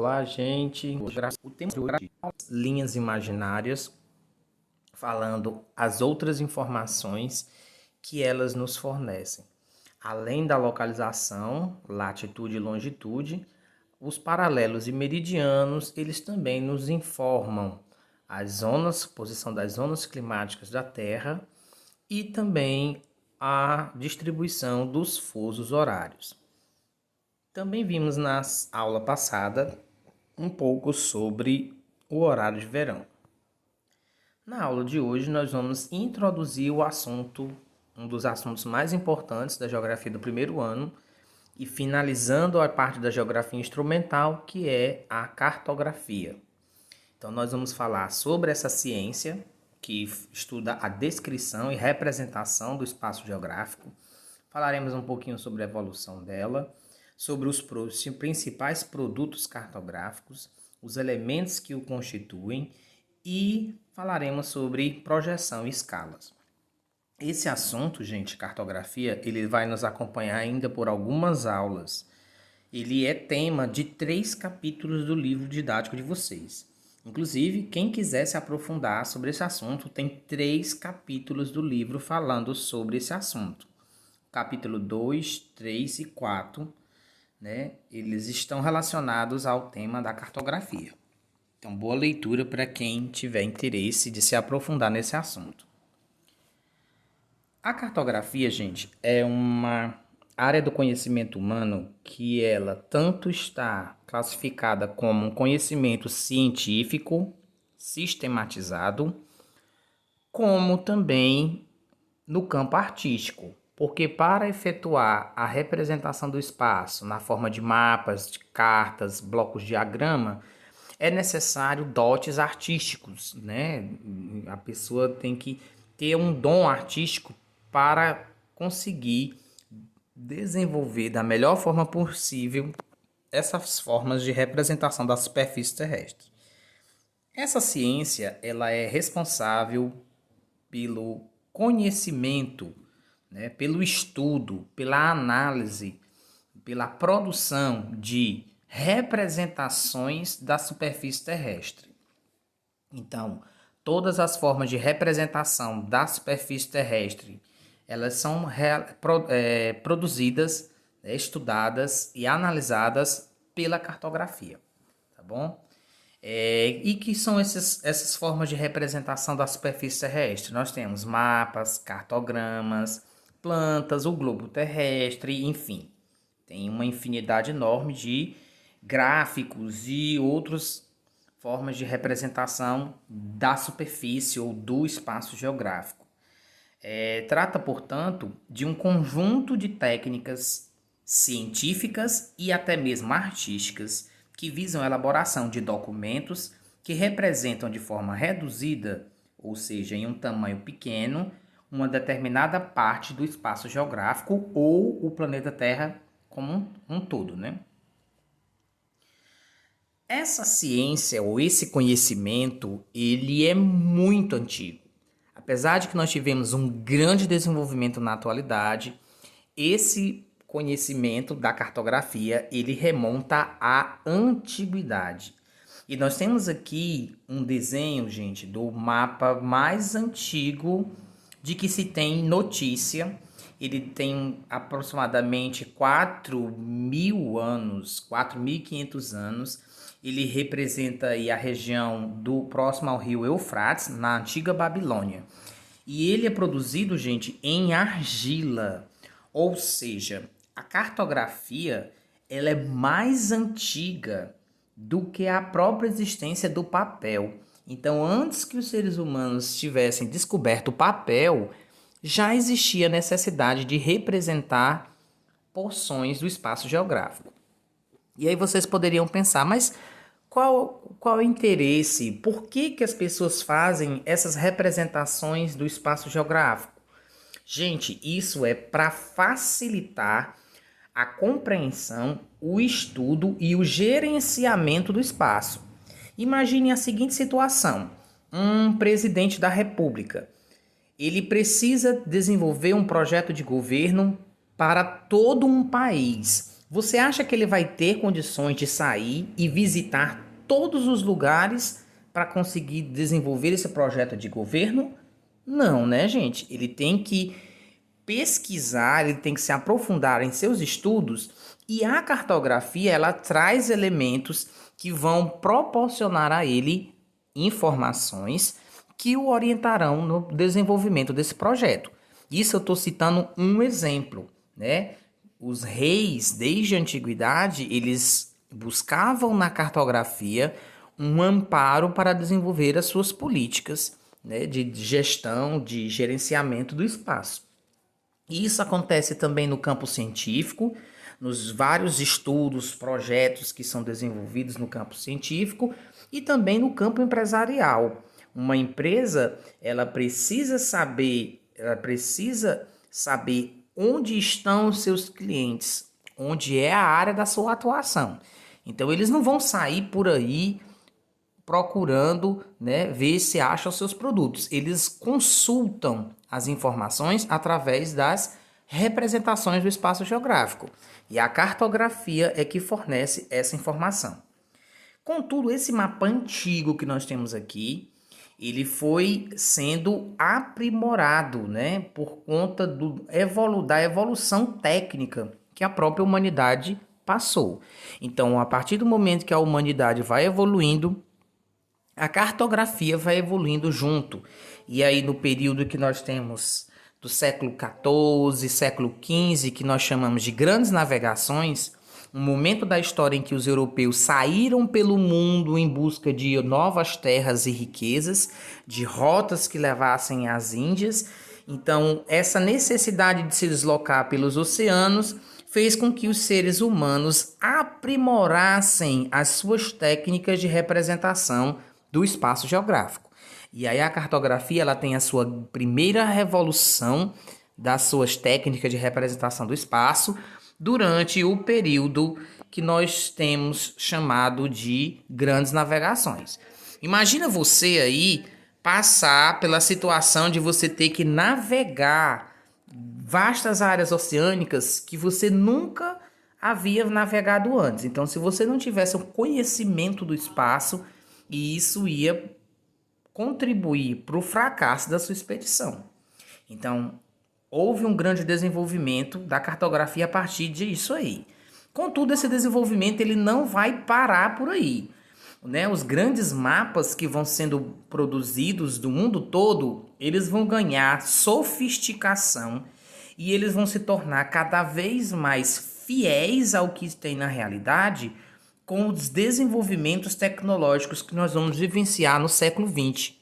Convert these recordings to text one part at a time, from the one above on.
Olá, gente. O tema de hoje é linhas imaginárias, falando as outras informações que elas nos fornecem. Além da localização, latitude e longitude, os paralelos e meridianos, eles também nos informam as zonas, posição das zonas climáticas da Terra e também a distribuição dos fusos horários. Também vimos na aula passada um pouco sobre o horário de verão. Na aula de hoje nós vamos introduzir o assunto, um dos assuntos mais importantes da geografia do primeiro ano e finalizando a parte da geografia instrumental, que é a cartografia. Então nós vamos falar sobre essa ciência que estuda a descrição e representação do espaço geográfico. Falaremos um pouquinho sobre a evolução dela, sobre os principais produtos cartográficos, os elementos que o constituem e falaremos sobre projeção e escalas. Esse assunto, gente, cartografia, ele vai nos acompanhar ainda por algumas aulas. Ele é tema de 3 capítulos do livro didático de vocês. Inclusive, quem quiser se aprofundar sobre esse assunto, tem 3 capítulos do livro falando sobre esse assunto. Capítulo 2, 3 e 4, né? Eles estão relacionados ao tema da cartografia. Então, boa leitura para quem tiver interesse de se aprofundar nesse assunto. A cartografia, gente, é uma área do conhecimento humano que ela tanto está classificada como um conhecimento científico, sistematizado, como também no campo artístico. Porque para efetuar a representação do espaço na forma de mapas, de cartas, blocos de diagrama, é necessário dotes artísticos, né? A pessoa tem que ter um dom artístico para conseguir desenvolver da melhor forma possível essas formas de representação da superfície terrestre. Essa ciência, ela é responsável pelo conhecimento, né, pelo estudo, pela análise, pela produção de representações da superfície terrestre. Então, todas as formas de representação da superfície terrestre, elas são produzidas, estudadas e analisadas pela cartografia, tá bom? E que são essas formas de representação da superfície terrestre? Nós temos mapas, cartogramas, plantas, o globo terrestre, enfim. Tem uma infinidade enorme de gráficos e outras formas de representação da superfície ou do espaço geográfico. Trata, portanto, de um conjunto de técnicas científicas e até mesmo artísticas que visam a elaboração de documentos que representam de forma reduzida, ou seja, em um tamanho pequeno, uma determinada parte do espaço geográfico ou o planeta Terra como um todo, né? Essa ciência ou esse conhecimento, ele é muito antigo. Apesar de que nós tivemos um grande desenvolvimento na atualidade, esse conhecimento da cartografia, ele remonta à antiguidade. E nós temos aqui um desenho, gente, do mapa mais antigo de que se tem notícia. Ele tem aproximadamente 4.000 anos, 4.500 anos. Ele representa aí a região do próximo ao rio Eufrates, na antiga Babilônia. E ele é produzido, gente, em argila. Ou seja, a cartografia, ela é mais antiga do que a própria existência do papel. Então, antes que os seres humanos tivessem descoberto o papel, já existia a necessidade de representar porções do espaço geográfico. E aí vocês poderiam pensar, mas qual é o interesse? Por que as pessoas fazem essas representações do espaço geográfico? Gente, isso é para facilitar a compreensão, o estudo e o gerenciamento do espaço. Imagine a seguinte situação: um presidente da República, ele precisa desenvolver um projeto de governo para todo um país. Você acha que ele vai ter condições de sair e visitar todos os lugares para conseguir desenvolver esse projeto de governo? Não, né, gente? Ele tem que pesquisar, ele tem que se aprofundar em seus estudos, e a cartografia ela traz elementos que vão proporcionar a ele informações que o orientarão no desenvolvimento desse projeto. Isso eu estou citando um exemplo, né? Os reis, desde a antiguidade, eles buscavam na cartografia um amparo para desenvolver as suas políticas, né, de gestão, de gerenciamento do espaço. E isso acontece também no campo científico, nos vários estudos, projetos que são desenvolvidos no campo científico e também no campo empresarial. Uma empresa, ela precisa saber onde estão os seus clientes, onde é a área da sua atuação. Então eles não vão sair por aí procurando, né, ver se acham os seus produtos. Eles consultam as informações através das representações do espaço geográfico. E a cartografia é que fornece essa informação. Contudo, esse mapa antigo que nós temos aqui, ele foi sendo aprimorado, né, por conta da evolução técnica que a própria humanidade passou. Então, a partir do momento que a humanidade vai evoluindo, a cartografia vai evoluindo junto. E aí, no período que nós temos do século XIV, século XV, que nós chamamos de grandes navegações, um momento da história em que os europeus saíram pelo mundo em busca de novas terras e riquezas, de rotas que levassem às Índias. Então, essa necessidade de se deslocar pelos oceanos fez com que os seres humanos aprimorassem as suas técnicas de representação do espaço geográfico. E aí a cartografia ela tem a sua primeira revolução das suas técnicas de representação do espaço durante o período que nós temos chamado de grandes navegações. Imagina você aí passar pela situação de você ter que navegar vastas áreas oceânicas que você nunca havia navegado antes. Então, se você não tivesse um conhecimento do espaço, isso ia contribuir para o fracasso da sua expedição. Então, houve um grande desenvolvimento da cartografia a partir disso aí. Contudo, esse desenvolvimento ele não vai parar por aí, né? Os grandes mapas que vão sendo produzidos do mundo todo, eles vão ganhar sofisticação e eles vão se tornar cada vez mais fiéis ao que tem na realidade com os desenvolvimentos tecnológicos que nós vamos vivenciar no século XX.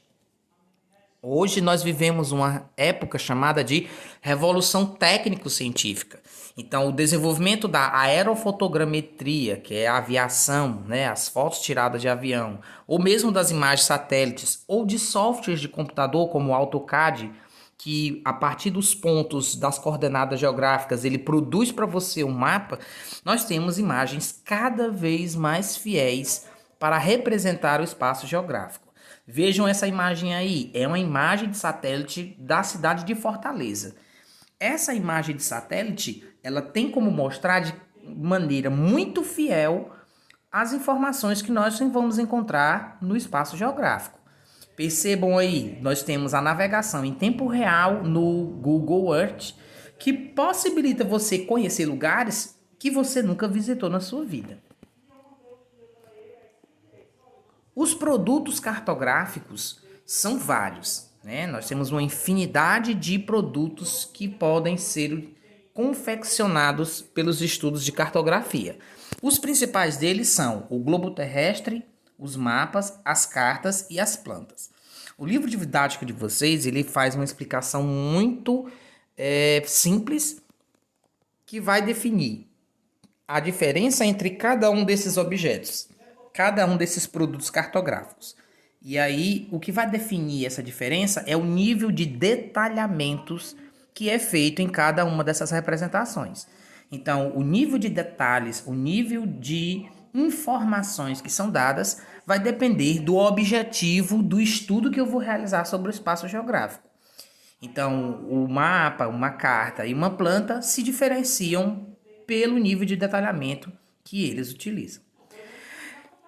Hoje nós vivemos uma época chamada de revolução técnico-científica. Então, o desenvolvimento da aerofotogrametria, que é a aviação, né, as fotos tiradas de avião, ou mesmo das imagens satélites, ou de softwares de computador como o AutoCAD, que a partir dos pontos das coordenadas geográficas ele produz para você um mapa, nós temos imagens cada vez mais fiéis para representar o espaço geográfico. Vejam essa imagem aí, é uma imagem de satélite da cidade de Fortaleza. Essa imagem de satélite, ela tem como mostrar de maneira muito fiel as informações que nós vamos encontrar no espaço geográfico. Percebam aí, nós temos a navegação em tempo real no Google Earth, que possibilita você conhecer lugares que você nunca visitou na sua vida. Os produtos cartográficos são vários, né? Nós temos uma infinidade de produtos que podem ser confeccionados pelos estudos de cartografia. Os principais deles são o globo terrestre, os mapas, as cartas e as plantas. O livro didático de vocês ele faz uma explicação muito simples que vai definir a diferença entre cada um desses objetos, cada um desses produtos cartográficos. E aí, o que vai definir essa diferença é o nível de detalhamentos que é feito em cada uma dessas representações. Então, o nível de detalhes, o nível de informações que são dadas vai depender do objetivo do estudo que eu vou realizar sobre o espaço geográfico. Então, o mapa, uma carta e uma planta se diferenciam pelo nível de detalhamento que eles utilizam.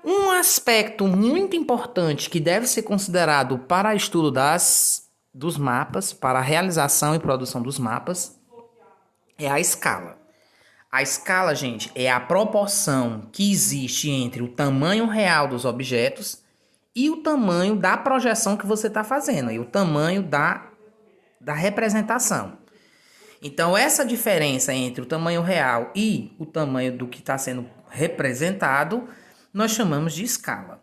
Um aspecto muito importante que deve ser considerado para estudo dos mapas, para a realização e produção dos mapas, é a escala. A escala, gente, é a proporção que existe entre o tamanho real dos objetos e o tamanho da projeção que você está fazendo, e o tamanho da representação. Então, essa diferença entre o tamanho real e o tamanho do que está sendo representado, nós chamamos de escala.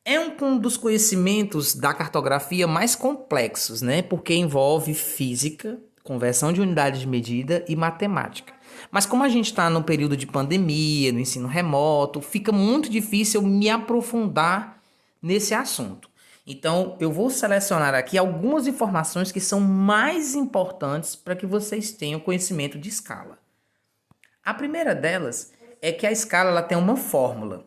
É um dos conhecimentos da cartografia mais complexos, né? Porque envolve física, conversão de unidades de medida e matemática. Mas como a gente está no período de pandemia, no ensino remoto, fica muito difícil me aprofundar nesse assunto. Então, eu vou selecionar aqui algumas informações que são mais importantes para que vocês tenham conhecimento de escala. A primeira delas é que a escala ela tem uma fórmula.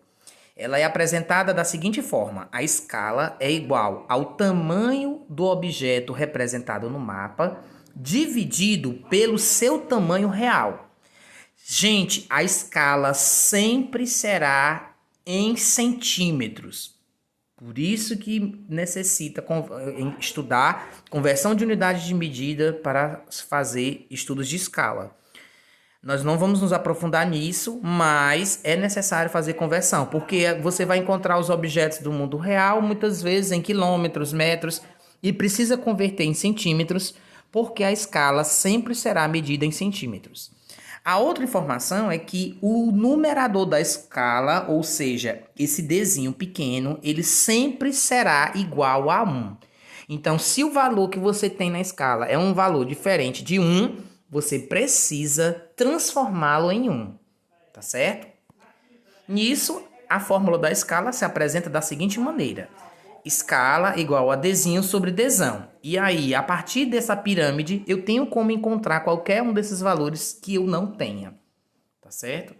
Ela é apresentada da seguinte forma: a escala é igual ao tamanho do objeto representado no mapa, dividido pelo seu tamanho real. Gente, a escala sempre será em centímetros. Por isso que necessita estudar conversão de unidades de medida para fazer estudos de escala. Nós não vamos nos aprofundar nisso, mas é necessário fazer conversão, porque você vai encontrar os objetos do mundo real, muitas vezes em quilômetros, metros, e precisa converter em centímetros, porque a escala sempre será medida em centímetros. A outra informação é que o numerador da escala, ou seja, esse Dzinho pequeno, ele sempre será igual a 1. Então, se o valor que você tem na escala é um valor diferente de 1, você precisa transformá-lo em 1, tá certo? Nisso, a fórmula da escala se apresenta da seguinte maneira: escala igual a Dzinho sobre Dzão. E aí, a partir dessa pirâmide, eu tenho como encontrar qualquer um desses valores que eu não tenha, tá certo?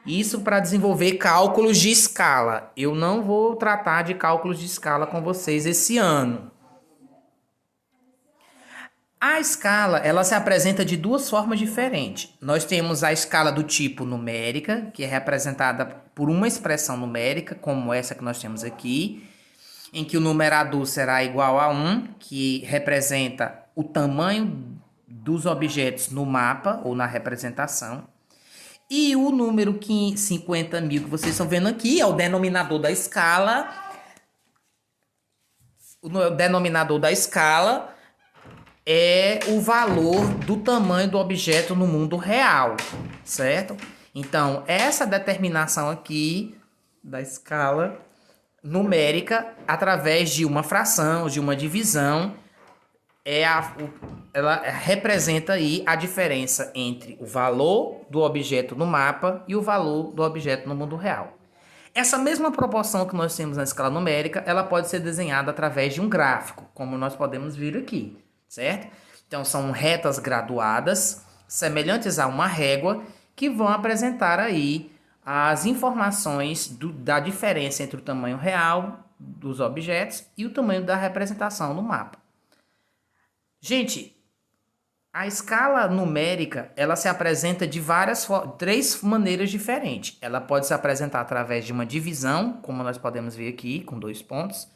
Isso para desenvolver cálculos de escala. Eu não vou tratar de cálculos de escala com vocês esse ano. A escala, ela se apresenta de duas formas diferentes. Nós temos a escala do tipo numérica, que é representada por uma expressão numérica, como essa que nós temos aqui, em que o numerador será igual a 1, que representa o tamanho dos objetos no mapa ou na representação. E o número 50.000 que vocês estão vendo aqui é o denominador da escala. O denominador da escala é o valor do tamanho do objeto no mundo real, certo? Então, essa determinação aqui da escala numérica, através de uma fração, de uma divisão, ela representa aí a diferença entre o valor do objeto no mapa e o valor do objeto no mundo real. Essa mesma proporção que nós temos na escala numérica, ela pode ser desenhada através de um gráfico, como nós podemos ver aqui, certo? Então, são retas graduadas, semelhantes a uma régua, que vão apresentar aí as informações da diferença entre o tamanho real dos objetos e o tamanho da representação no mapa. Gente, a escala numérica, ela se apresenta de três maneiras diferentes. Ela pode se apresentar através de uma divisão, como nós podemos ver aqui, com 2 pontos.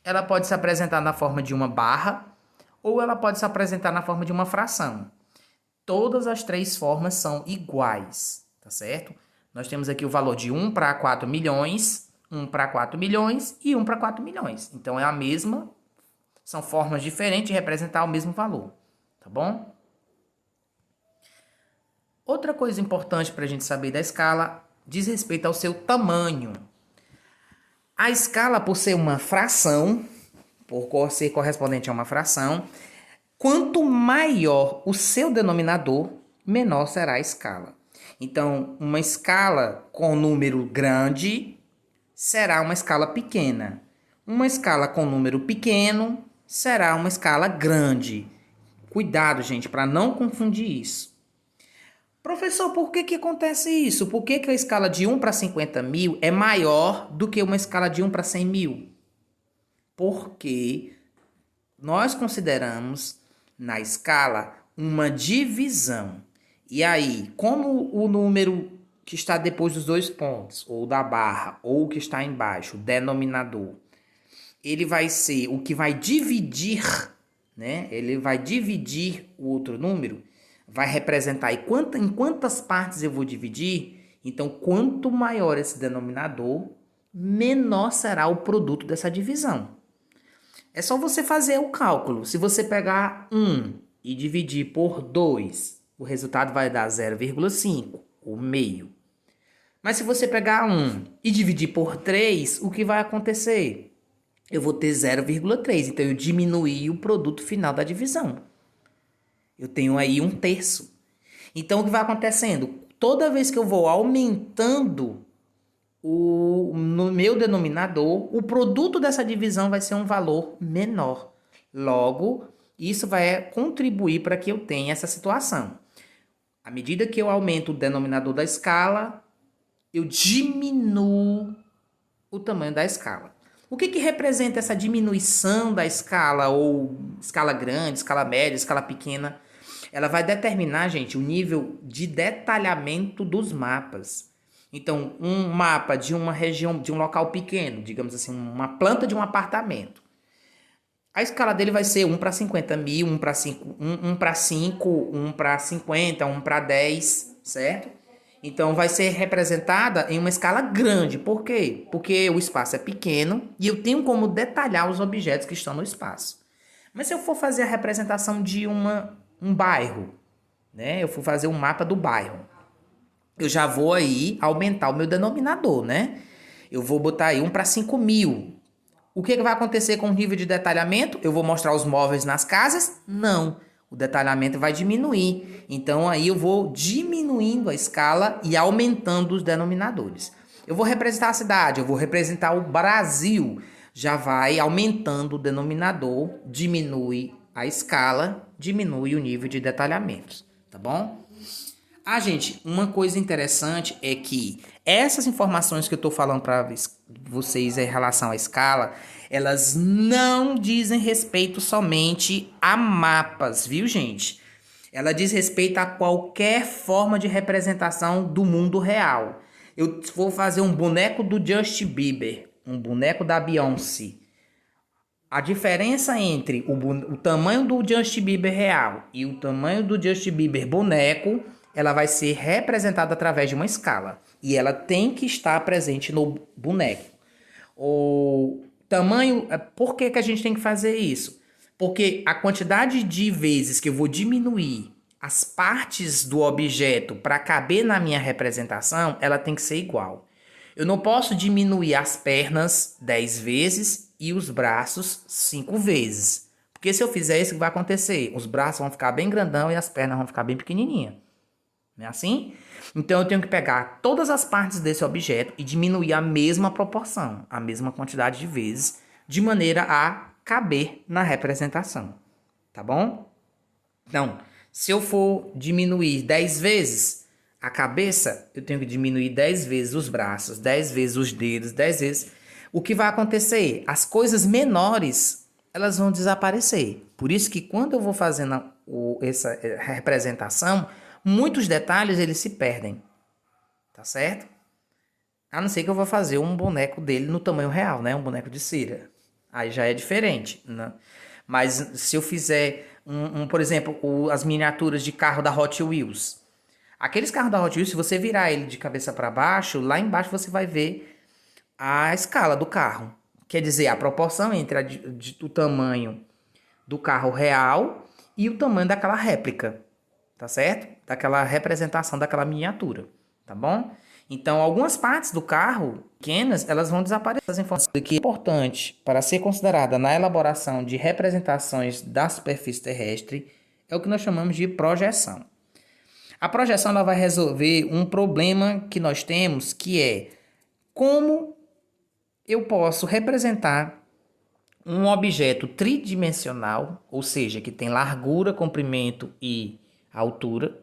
Ela pode se apresentar na forma de uma barra, ou ela pode se apresentar na forma de uma fração. Todas as três formas são iguais, tá certo? Nós temos aqui o valor de 1 para 4 milhões, 1 para 4 milhões e 1 para 4 milhões. Então, é a mesma, são formas diferentes de representar o mesmo valor, tá bom? Outra coisa importante para a gente saber da escala diz respeito ao seu tamanho. A escala, por ser uma fração, por ser correspondente a uma fração, quanto maior o seu denominador, menor será a escala. Então, uma escala com número grande será uma escala pequena. Uma escala com número pequeno será uma escala grande. Cuidado, gente, para não confundir isso. Professor, por que acontece isso? Por que a escala de 1 para 50.000 é maior do que uma escala de 1 para 100.000? Porque nós consideramos na escala uma divisão. E aí, como o número que está depois dos dois pontos, ou da barra, ou o que está embaixo, o denominador, ele vai ser o que vai dividir, né? Ele vai dividir o outro número, vai representar em quantas partes eu vou dividir. Então, quanto maior esse denominador, menor será o produto dessa divisão. É só você fazer o cálculo. Se você pegar 1 e dividir por 2, o resultado vai dar 0,5, o meio. Mas se você pegar 1 e dividir por 3, o que vai acontecer? Eu vou ter 0,3, então eu diminuí o produto final da divisão. Eu tenho aí 1/3. Então, o que vai acontecendo? Toda vez que eu vou aumentando no meu denominador, o produto dessa divisão vai ser um valor menor. Logo, isso vai contribuir para que eu tenha essa situação. À medida que eu aumento o denominador da escala, eu diminuo o tamanho da escala. O que representa essa diminuição da escala, ou escala grande, escala média, escala pequena? Ela vai determinar, gente, o nível de detalhamento dos mapas. Então, um mapa de uma região, de um local pequeno, digamos assim, uma planta de um apartamento. A escala dele vai ser 1 para 50 mil, 1 para 5, 1 para 5, 1 para 50, 1 para 10, certo? Então, vai ser representada em uma escala grande. Por quê? Porque o espaço é pequeno e eu tenho como detalhar os objetos que estão no espaço. Mas se eu for fazer a representação de um bairro, né? Eu for fazer um mapa do bairro, eu já vou aí aumentar o meu denominador, né? Eu vou botar aí 1 para 5 mil. O que vai acontecer com o nível de detalhamento? Eu vou mostrar os móveis nas casas? Não. O detalhamento vai diminuir. Então, aí eu vou diminuindo a escala e aumentando os denominadores. Eu vou representar a cidade, eu vou representar o Brasil. Já vai aumentando o denominador, diminui a escala, diminui o nível de detalhamento. Tá bom? Gente, uma coisa interessante é que essas informações que eu estou falando para vocês em relação à escala, elas não dizem respeito somente a mapas, viu, gente? Ela diz respeito a qualquer forma de representação do mundo real. Eu vou fazer um boneco do Justin Bieber, um boneco da Beyoncé. A diferença entre o tamanho do Justin Bieber real e o tamanho do Justin Bieber boneco, ela vai ser representada através de uma escala. E ela tem que estar presente no boneco. O tamanho... Por que a gente tem que fazer isso? Porque a quantidade de vezes que eu vou diminuir as partes do objeto para caber na minha representação, ela tem que ser igual. Eu não posso diminuir as pernas 10 vezes e os braços 5 vezes. Porque se eu fizer isso, o que vai acontecer? Os braços vão ficar bem grandão e as pernas vão ficar bem pequenininhas. Não é assim? Então eu tenho que pegar todas as partes desse objeto e diminuir a mesma proporção, a mesma quantidade de vezes, de maneira a caber na representação. Tá bom? Então, se eu for diminuir 10 vezes a cabeça, eu tenho que diminuir 10 vezes os braços, 10 vezes os dedos, 10 vezes. O que vai acontecer? As coisas menores, elas vão desaparecer. Por isso que quando eu vou fazendo essa representação, muitos detalhes eles se perdem. Tá certo? A não ser que eu vou fazer um boneco dele no tamanho real, né? Um boneco de cera. Aí já é diferente, né? Mas se eu fizer, por exemplo, as miniaturas de carro da Hot Wheels. Aqueles carros da Hot Wheels, se você virar ele de cabeça para baixo, lá embaixo você vai ver a escala do carro. Quer dizer, a proporção entre o tamanho do carro real e o tamanho daquela réplica. Tá certo? Daquela representação daquela miniatura. Tá bom? Então, algumas partes do carro pequenas, elas vão desaparecer. As informações que é importante para ser considerada na elaboração de representações da superfície terrestre é o que nós chamamos de projeção. A projeção ela vai resolver um problema que nós temos, que é como eu posso representar um objeto tridimensional, ou seja, que tem largura, comprimento e altura,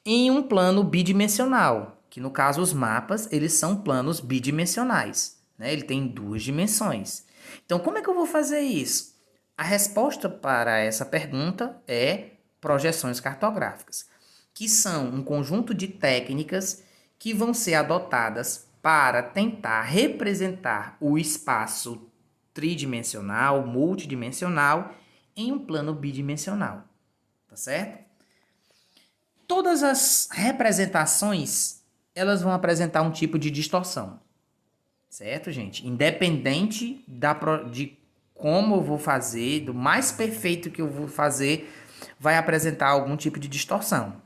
em um plano bidimensional, que no caso os mapas, eles são planos bidimensionais, né? Ele tem 2 dimensões. Então, como é que eu vou fazer isso? A resposta para essa pergunta é projeções cartográficas. que são um conjunto de técnicas que vão ser adotadas para tentar representar o espaço tridimensional, multidimensional, em um plano bidimensional, tá certo? Todas as representações, elas vão apresentar um tipo de distorção, certo, gente? Independente de como eu vou fazer, do mais perfeito que eu vou fazer, vai apresentar algum tipo de distorção.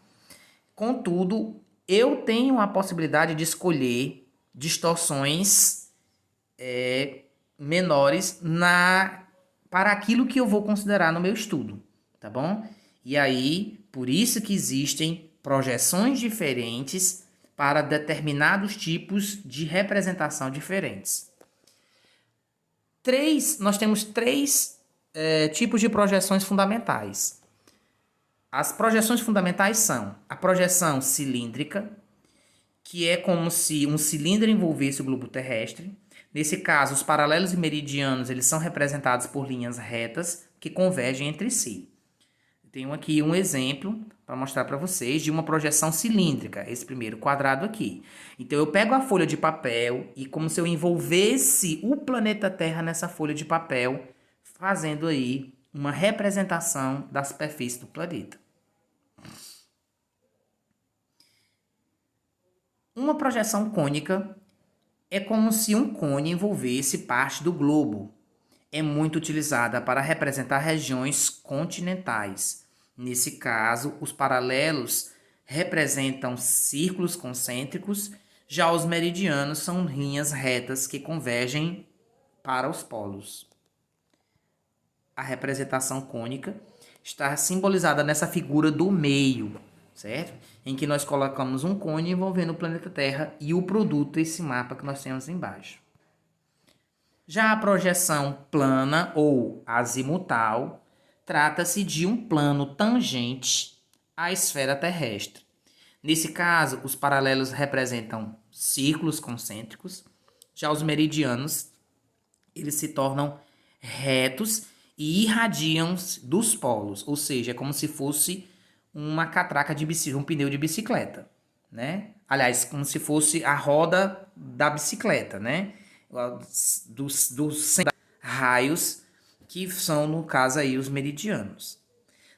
Contudo, eu tenho a possibilidade de escolher distorções menores para aquilo que eu vou considerar no meu estudo, tá bom? E aí, por isso que existem projeções diferentes para determinados tipos de representação diferentes. Nós temos três tipos de projeções fundamentais. As projeções fundamentais são a projeção cilíndrica, que é como se um cilindro envolvesse o globo terrestre. Nesse caso, os paralelos e meridianos eles são representados por linhas retas que convergem entre si. Tenho aqui um exemplo para mostrar para vocês de uma projeção cilíndrica, esse primeiro quadrado aqui. Então, eu pego a folha de papel e como se eu envolvesse o planeta Terra nessa folha de papel, fazendo aí uma representação da superfície do planeta. Uma projeção cônica é como se um cone envolvesse parte do globo. É muito utilizada para representar regiões continentais. Nesse caso, os paralelos representam círculos concêntricos, já os meridianos são linhas retas que convergem para os polos. A representação cônica está simbolizada nessa figura do meio, certo? Em que nós colocamos um cone envolvendo o planeta Terra e o produto, esse mapa que nós temos embaixo. Já a projeção plana ou azimutal trata-se de um plano tangente à esfera terrestre. Nesse caso, os paralelos representam círculos concêntricos, já os meridianos eles se tornam retos e irradiam dos polos, ou seja, é como se fosse uma catraca de bicicleta, um pneu de bicicleta, né? Aliás, como se fosse a roda da bicicleta, né? Dos raios que são, no caso aí, os meridianos.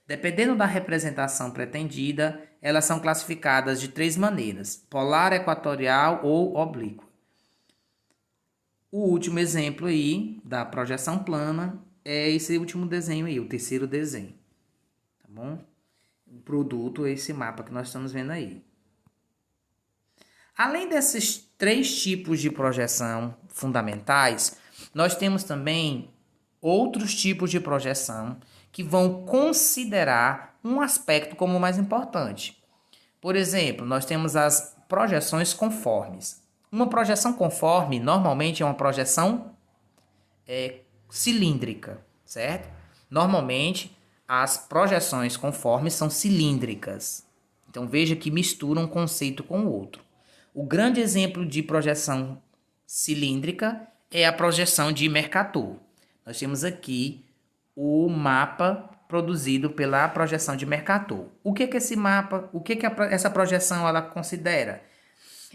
Dependendo da representação pretendida, elas são classificadas de três maneiras: polar, equatorial ou oblíqua. O último exemplo aí da projeção plana é esse último desenho aí, o terceiro desenho, tá bom? O produto é esse mapa que nós estamos vendo aí. Além desses três tipos de projeção fundamentais, nós temos também outros tipos de projeção que vão considerar um aspecto como o mais importante. Por exemplo, nós temos as projeções conformes. Uma projeção conforme, normalmente, é uma projeção cilíndrica, certo? Normalmente, as projeções conformes são cilíndricas. Então, veja que mistura um conceito com o outro. O grande exemplo de projeção cilíndrica é a projeção de Mercator. Nós temos aqui o mapa produzido pela projeção de Mercator. O que é esse mapa? O que essa projeção ela considera?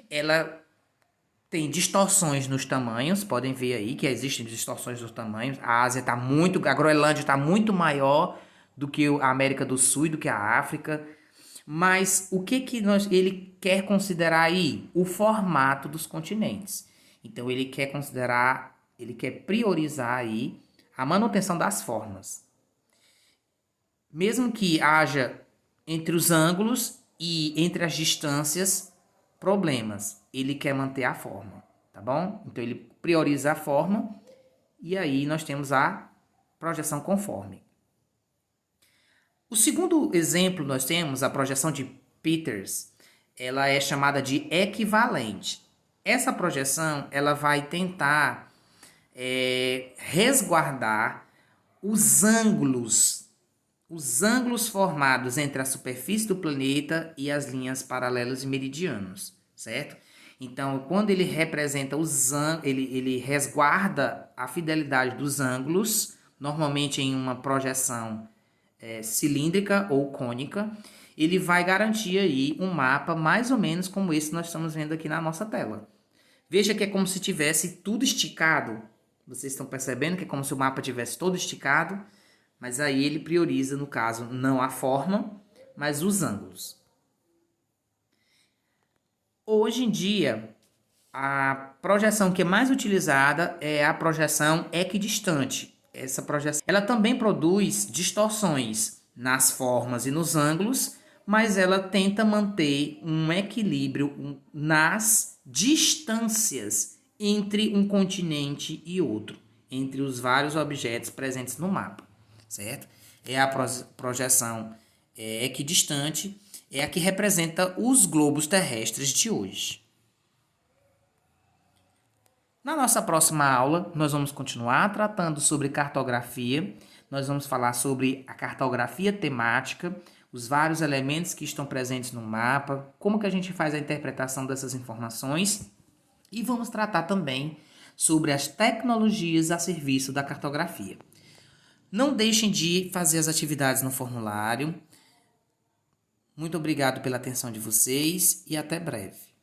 Ela tem distorções nos tamanhos, podem ver aí que existem distorções nos tamanhos. A Groenlândia está muito maior do que a América do Sul e do que a África. Mas o que ele quer considerar aí? O formato dos continentes. Então ele quer priorizar aí a manutenção das formas. Mesmo que haja entre os ângulos e entre as distâncias problemas, ele quer manter a forma, tá bom? Então ele prioriza a forma e aí nós temos a projeção conforme. O segundo exemplo nós temos a projeção de Peters. Ela é chamada de equivalente. Essa projeção ela vai tentar resguardar os ângulos formados entre a superfície do planeta e as linhas paralelas e meridianos, certo? Então, quando ele representa ele resguarda a fidelidade dos ângulos, normalmente em uma projeção cilíndrica ou cônica, ele vai garantir aí um mapa mais ou menos como esse que nós estamos vendo aqui na nossa tela. Veja que é como se tivesse tudo esticado. Vocês estão percebendo que é como se o mapa tivesse todo esticado, mas aí ele prioriza, no caso, não a forma, mas os ângulos. Hoje em dia, a projeção que é mais utilizada é a projeção equidistante. Essa projeção, ela também produz distorções nas formas e nos ângulos, mas ela tenta manter um equilíbrio nas distâncias entre um continente e outro, entre os vários objetos presentes no mapa, certo? É a projeção equidistante, é a que representa os globos terrestres de hoje. Na nossa próxima aula, nós vamos continuar tratando sobre cartografia. Nós vamos falar sobre a cartografia temática, os vários elementos que estão presentes no mapa, como que a gente faz a interpretação dessas informações e vamos tratar também sobre as tecnologias a serviço da cartografia. Não deixem de fazer as atividades no formulário. Muito obrigado pela atenção de vocês e até breve.